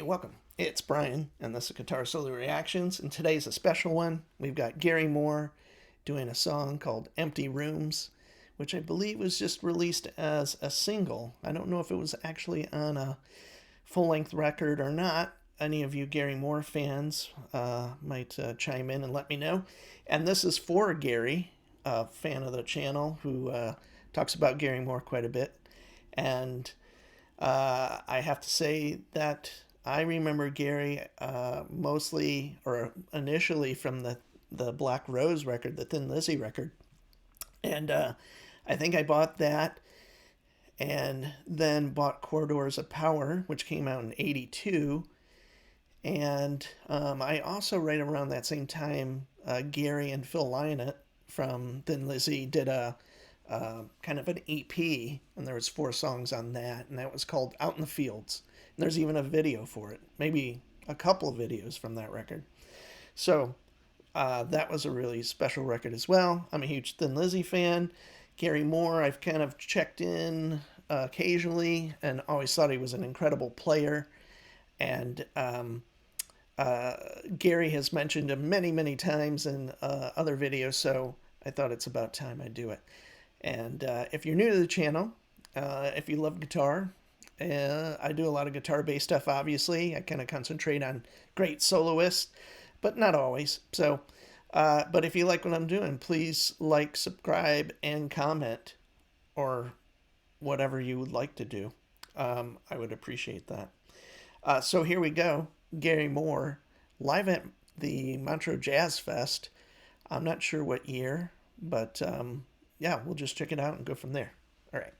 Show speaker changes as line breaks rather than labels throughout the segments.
welcome. It's Brian, and this is Guitar Solo Reactions, and today's a special one. We've got Gary Moore doing a song called Empty Rooms, which I believe was just released as a single. I don't know if it was actually on a full-length record or not. Any of you Gary Moore fans might chime in and let me know. And this is for Gary, a fan of the channel who talks about Gary Moore quite a bit. And I have to say that I remember Gary mostly or initially from the Black Rose record, the Thin Lizzy record. And I think I bought that and then bought Corridors of Power, which came out in '82. And I also, right around that same time, Gary and Phil Lynott from Thin Lizzy did a kind of an EP, and there was 4 songs on that, and that was called Out in the Fields. And there's even a video for it, maybe a couple of videos from that record. So that was a really special record as well. I'm a huge Thin Lizzy fan. Gary Moore, I've kind of checked in occasionally and always thought he was an incredible player. And Gary has mentioned him many, many times in other videos, so I thought it's about time I do it. And if you're new to the channel, if you love guitar, I do a lot of guitar-based stuff, obviously. I kind of concentrate on great soloists, but not always. So, but if you like what I'm doing, please like, subscribe, and comment, or whatever you would like to do. I would appreciate that. So here we go. Gary Moore, live at the Montreux Jazz Fest. I'm not sure what year, but yeah, we'll just check it out and go from there. All right.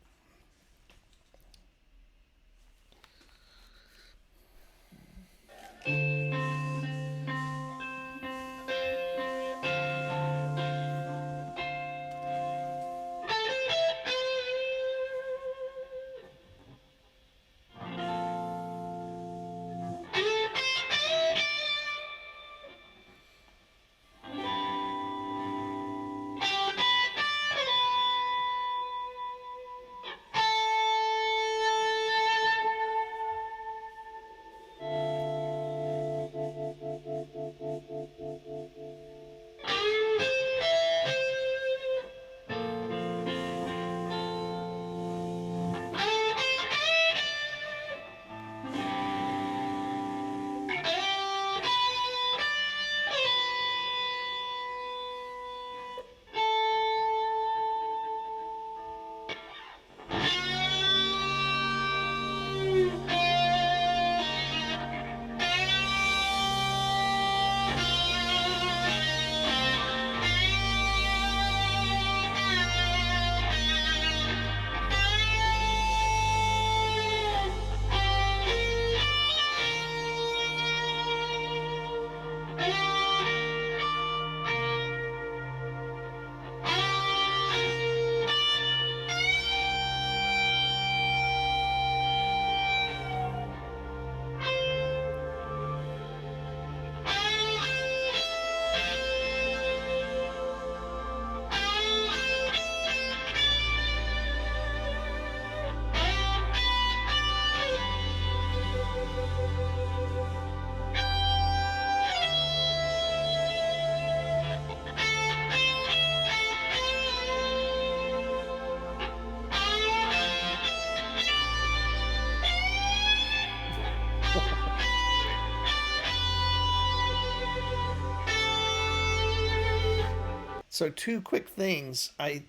So 2 quick things. I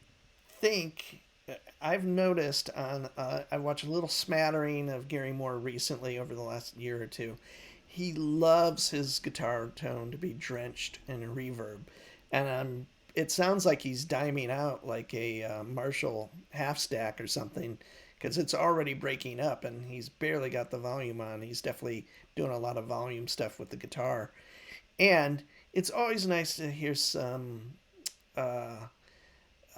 think I've noticed on I watched a little smattering of Gary Moore recently over the last year or two. He loves his guitar tone to be drenched in reverb, and it sounds like he's diming out like a Marshall half stack or something, because it's already breaking up and he's barely got the volume on. He's definitely doing a lot of volume stuff with the guitar, and it's always nice to hear some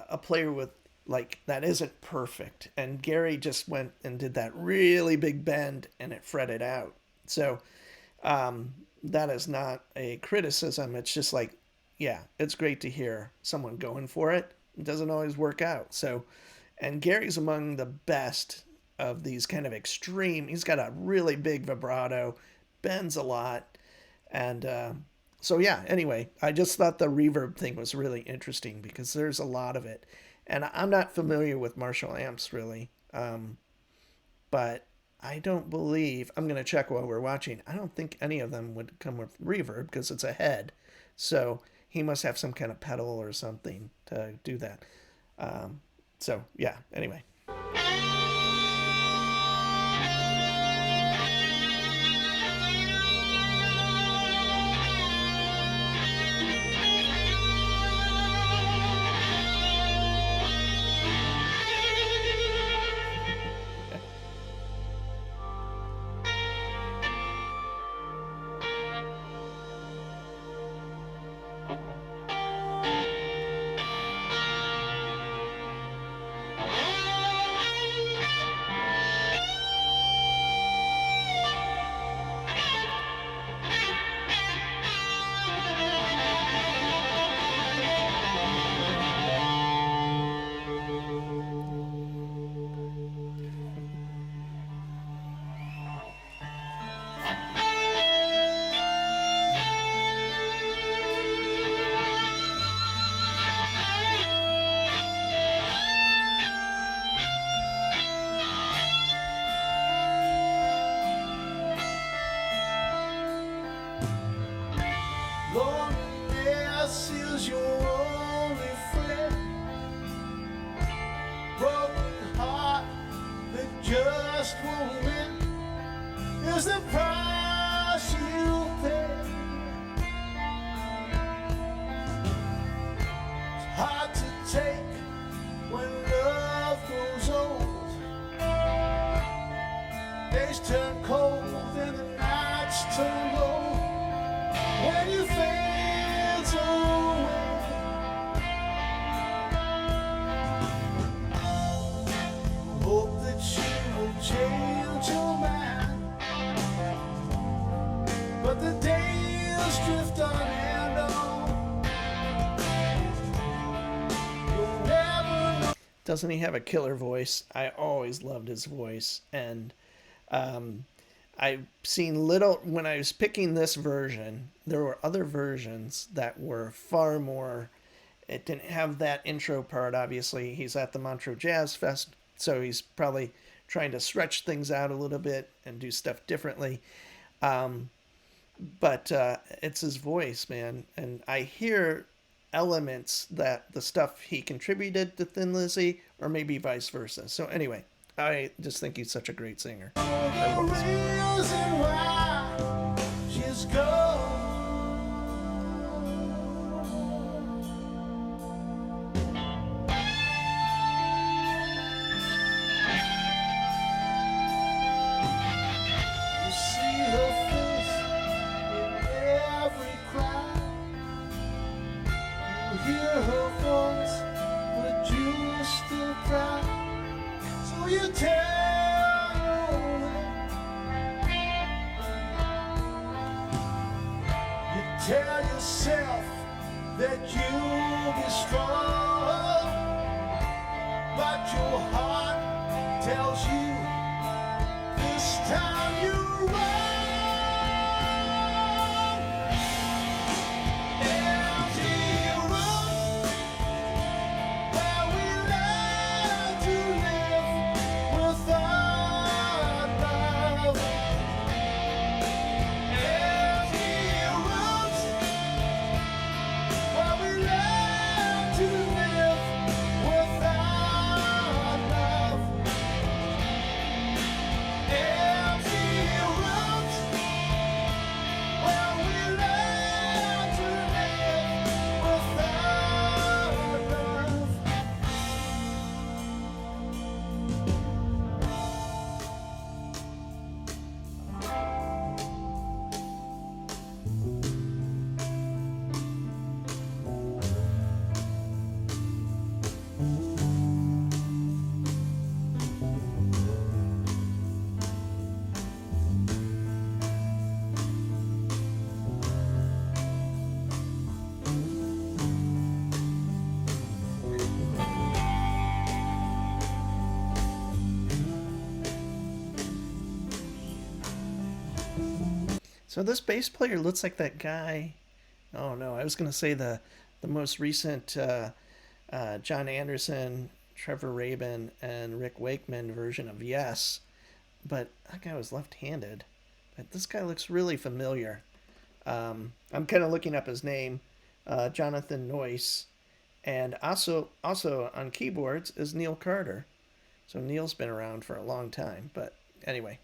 a player with like that isn't perfect. And Gary just went and did that really big bend and it fretted out. So that is not a criticism. It's just like, yeah, it's great to hear someone going for it. It doesn't always work out. So, and Gary's among the best of these kind of extreme. He's got a really big vibrato, bends a lot. And so, yeah, anyway, I just thought the reverb thing was really interesting because there's a lot of it. And I'm not familiar with Marshall amps really, but I don't believe, I'm going to check while we're watching, I don't think any of them would come with reverb because it's a head. So he must have some kind of pedal or something to do that. So, yeah, anyway.
Loneliness is your only friend. Broken heart that just won't mend is the price you pay. It's hard to take when love grows old. Days turn cold and the nights turn low. When you fade away, hope that you will change your mind, but the days drift on and on. You'll never know.
Doesn't he have a killer voice? I always loved his voice. And I've seen little, when I was picking this version, there were other versions that were far more, it didn't have that intro part, obviously. He's at the Montreux Jazz Fest, so he's probably trying to stretch things out a little bit and do stuff differently. But it's his voice, man. And I hear elements that the stuff he contributed to Thin Lizzy, or maybe vice versa. So anyway, I just think he's such a great singer.
The reason why she's gone. You see her face in every crowd. You hear her voice, but you're still proud. So you tell her you tell yourself that you'll be strong, but your heart tells you this time you're wrong. Empty rooms where we learn to live without love. Empty rooms where we learn to live without love. Empty rooms
So this bass player looks like that guy. Oh no, I was gonna say the most recent John Anderson, Trevor Rabin, and Rick Wakeman version of Yes, but that guy was left-handed. But this guy looks really familiar. I'm kind of looking up his name, Jonathan Noyce, and also on keyboards is Neil Carter. So Neil's been around for a long time. But anyway,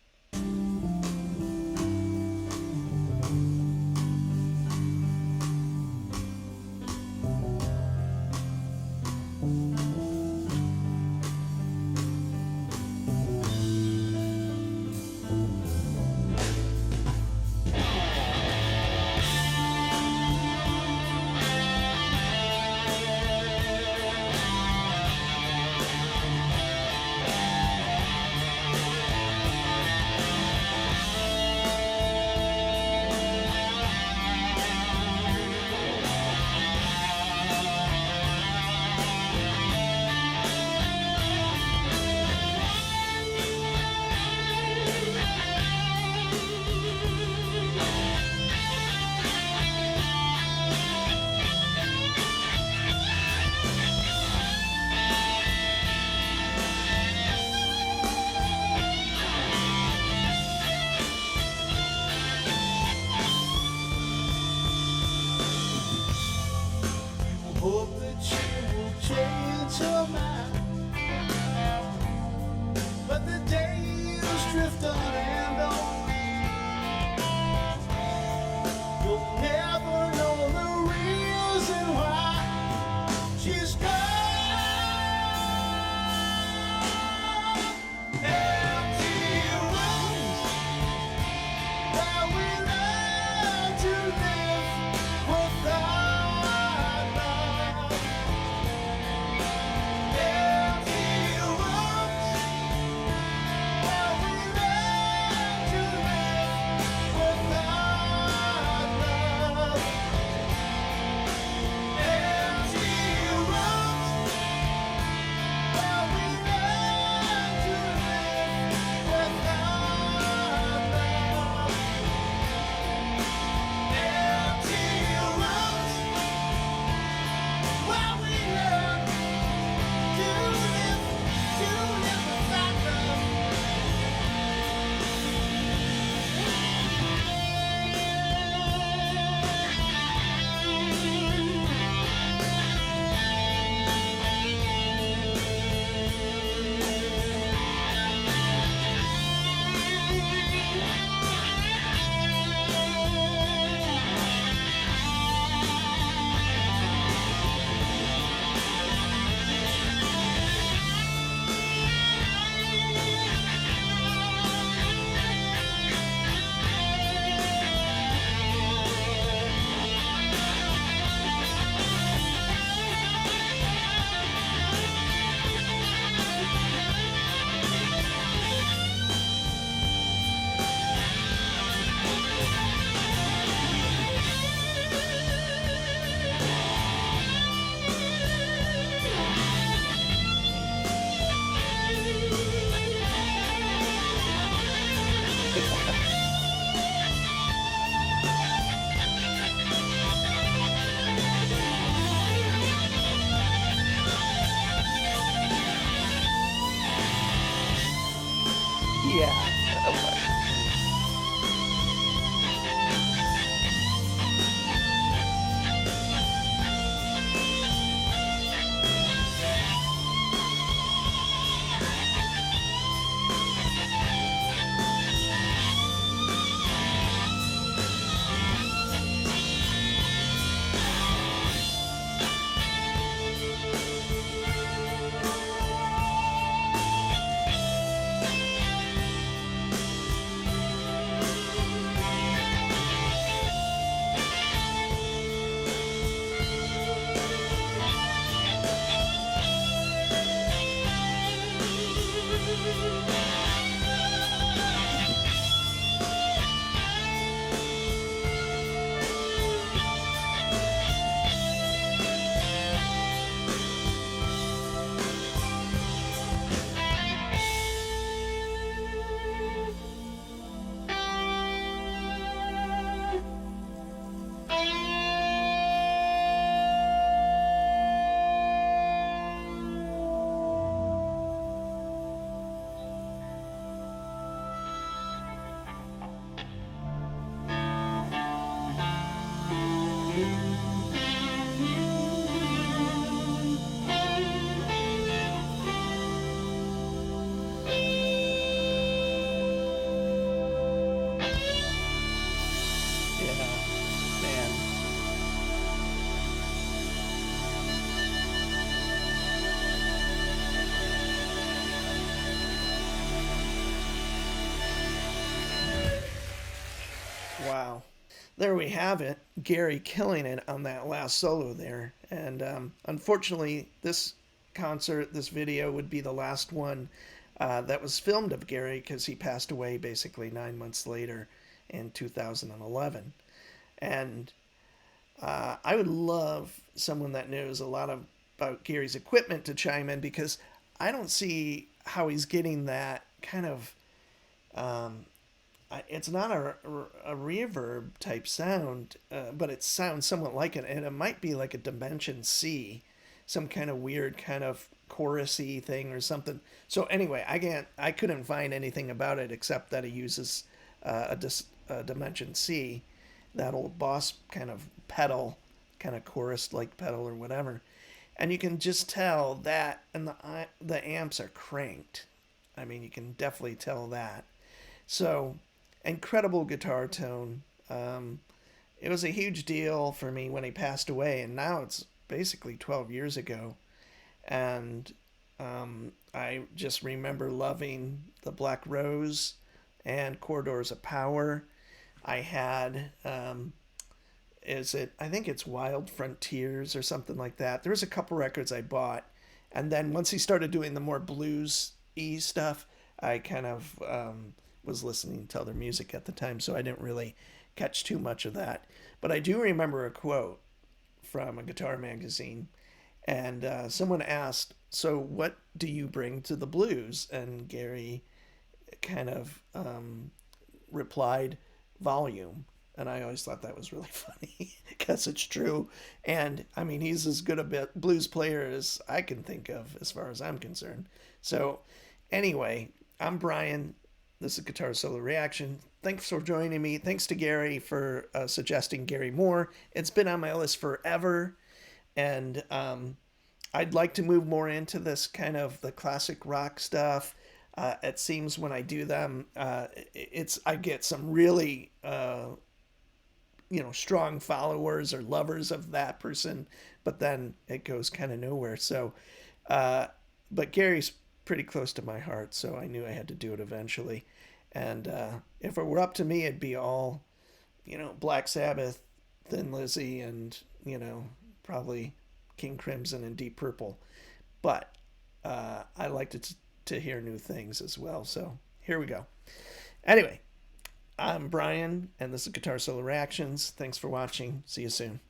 Hope that you will change your mind, but the days drift on and on. You'll never know the reason why she's gone. Empty rooms that we learn to live without love. Empty rooms that we learn to live without love. Empty rooms that we learn to live without love. Empty rooms where we learn to live without love.
yeah. there we have it. Gary killing it on that last solo there. And unfortunately, this concert, this video would be the last one that was filmed of Gary because he passed away basically 9 months later in 2011. And I would love someone that knows a lot about Gary's equipment to chime in because I don't see how he's getting that kind of um, it's not a reverb type sound, but it sounds somewhat like it, and it might be like a Dimension C, some kind of weird kind of chorusy thing or something. So anyway, I couldn't find anything about it except that he uses a Dimension C, that old Boss kind of pedal, kind of chorus like pedal or whatever, and you can just tell that, and the amps are cranked. I mean, you can definitely tell that. So, incredible guitar tone. It was a huge deal for me when he passed away, and now it's basically 12 years ago. And I just remember loving the Black Rose and Corridors of Power. I had, I think it's Wild Frontiers or something like that. There was a couple records I bought. And then once he started doing the more blues-y stuff, I kind of was listening to other music at the time, so I didn't really catch too much of that. But I do remember a quote from a guitar magazine, and someone asked, "So what do you bring to the blues?" And Gary kind of replied, "Volume." And I always thought that was really funny because it's true. And I mean, he's as good a blues player as I can think of as far as I'm concerned. So, anyway, I'm Brian. This is Guitar Solo Reaction. Thanks for joining me. Thanks to Gary for suggesting Gary Moore. It's been on my list forever. And I'd like to move more into this kind of the classic rock stuff. It seems when I do them, I get some really strong followers or lovers of that person, but then it goes kind of nowhere. So, but Gary's pretty close to my heart, so I knew I had to do it eventually. And if it were up to me, it'd be all, Black Sabbath, Thin Lizzy, and probably King Crimson and Deep Purple. But I like to hear new things as well. So here we go. Anyway, I'm Brian, and this is Guitar Solo Reactions. Thanks for watching. See you soon.